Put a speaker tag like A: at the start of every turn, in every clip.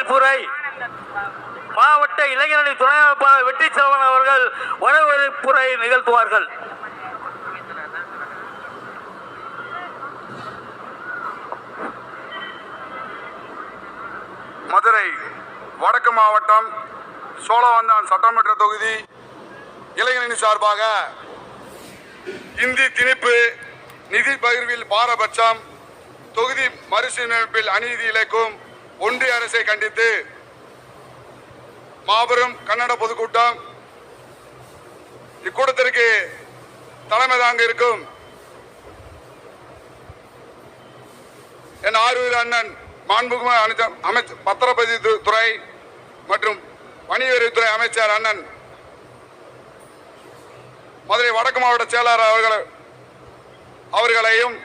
A: வரவேற்புரை மாவட்ட இளைஞரணி துணை அமைப்பாளர் வெற்றி செல்வன் அவர்கள் வரவேற்புரை நிகழ்த்துவார்கள்.
B: மதுரை வடக்கு மாவட்டம் சோழவந்தான் சட்டமன்ற தொகுதி இளைஞரணி சார்பாக இந்தி திணிப்பு, நிதி பகிர்வில் பாரபட்சம், தொகுதி மறுசீரமைப்பில் அநீதி இழைக்கும் ஒன்றிய அரசை கண்டித்து மாபெரும் கன்னட பொதுக்கூட்டம். இக்கூட்டத்திற்கு தலைமை தாங்க இருக்கும் என் ஆரூர் அண்ணன் மாண்புமிகு பத்திரப்பதிவு துறை மற்றும் வணிகவரித்துறை அமைச்சர் அண்ணன் மதுரை வடக்கு மாவட்ட செயலாளர் அவர்களையும்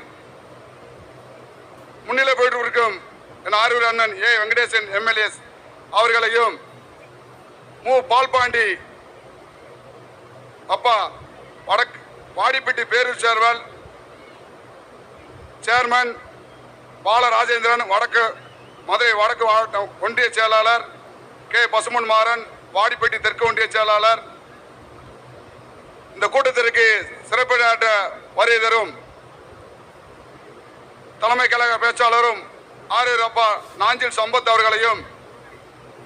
B: முன்னிலை போயிட்டு இருக்கும் என் ஆரூர் அண்ணன் ஏ வெங்கடேசன் எம்எல்ஏ அவர்களையும், மு பால்பாண்டி அப்பா வடக்கு வாடிப்பட்டி பேரூர் சேர்வல் சேர்மன் பாலராஜேந்திரன், மதுரை வடக்கு மாவட்ட ஒன்றிய செயலாளர் கே பசுமன் மாறன், வாடிப்பட்டி தெற்கு ஒன்றிய செயலாளர், இந்த கூட்டத்திற்கு சிறப்புரையாற்ற வருகை தரும் தலைமை கழக பேச்சாளரும் ஆரூர் அப்பா நாஞ்சில் சம்பத் அவர்களையும்,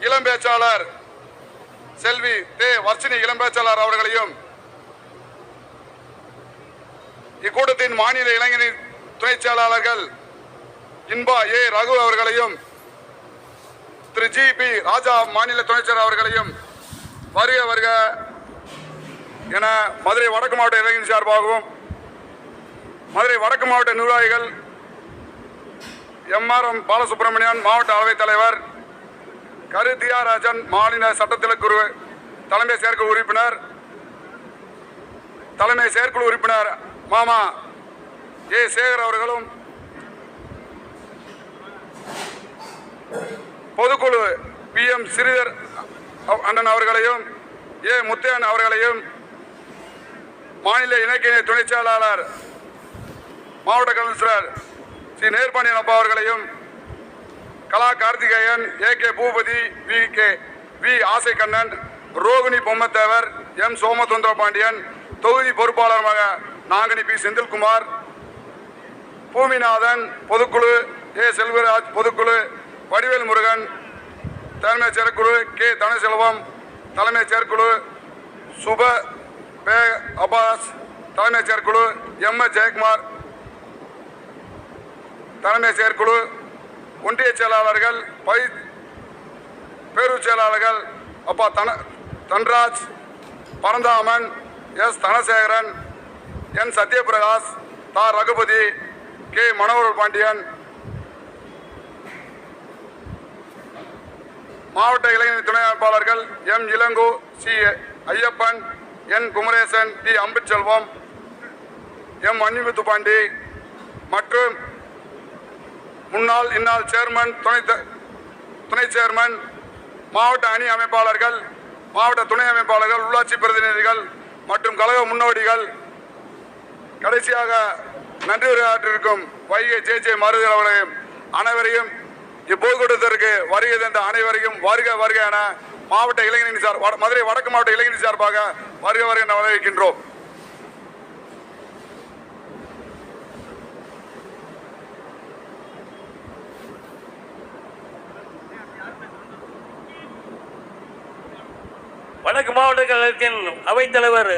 B: இளம் பேச்சாளர் செல்வி தே வர்ஷினி இளம் பேச்சாளர் அவர்களையும், இக்கூட்டத்தின் மாநில இளைஞரணி துணை செயலாளர்கள் இன்பா ஏ ரகு அவர்களையும், திரு ஜி பி ராஜா மாநில துணை செயலாளர் அவர்களையும் வருக வருக என மதுரை வடக்கு மாவட்ட இளைஞர் சார்பாகவும், மதுரை வடக்கு மாவட்ட நிர்வாகிகள் எம்.ஆர்.எம். பாலசுப்ரமணியன் மாவட்ட அவைத் தலைவர், கரு தியாகராஜன் மாநில சட்டத்திலக்குழு தலைமை செயற்குழு உறுப்பினர், தலைமை செயற்குழு உறுப்பினர் மாமா ஏ சேகர் அவர்களும், பொதுக்குழு பி.எம். ஸ்ரீதர் அண்ணன் அவர்களையும், ஏ முத்தையன் அவர்களையும், மாநில இணை துணை செயலாளர் மாவட்ட கவுன்சிலர் ஸ்ரீ நேர்பாண்டியன் அப்பா அவர்களையும், Kala Karthikeyan, A K. Boopathi, V Asaikannan, Rohini Bommathevar, M Somasundara Pandian, தொகுதி பொறுப்பாளராக நாங்கனி பி செந்தில்குமார், பூமிநாதன், பொதுக்குழு ஏ செல்வராஜ், பொதுக்குழு வடிவேல் முருகன், தலைமை செயற்குழு கே தனசெல்வம், தலைமை செயற்குழு சுப பே அப்பாஸ், தலைமை செயற்குழு எம் எஸ் ஜெயக்குமார், தலைமை செயற்குழு ஒன்றிய செயலாளர்கள் பேரூர் செயலாளர்கள் அப்பா தன்ராஜ், பரந்தாமன், எஸ் தனசேகரன், என் சத்யபிரகாஷ், தா ரகுபதி, கே மனோகர் பாண்டியன், மாவட்ட இளைஞர் துணை அமைப்பாளர்கள் எம் இளங்கோ, சி ஐயப்பன், என் குமரேசன், டி அம்புச்செல்வம், எம் அன்னிமுத்து பாண்டி மற்றும் முன்னாள் இந்நாள் சேர்மன், துணை சேர்மன், மாவட்ட அணி அமைப்பாளர்கள், மாவட்ட துணை அமைப்பாளர்கள், உள்ளாட்சி பிரதிநிதிகள் மற்றும் கழக முன்னோடிகள், கடைசியாக நன்றி உரையாற்றிருக்கும் வைகை ஜே மருதர் அவர்களையும் அனைவரையும் இப்பொதுக்கூட்டத்திற்கு வருகை தந்த அனைவரையும் வருக வருக என மாவட்ட இளைஞரணி மதுரை வடக்கு மாவட்ட இளைஞரணி சார்பாக வருக வருக என வரவேற்கின்றோம்.
A: வடக்கு மாவட்ட கழகத்தின் அவைத்தலைவர்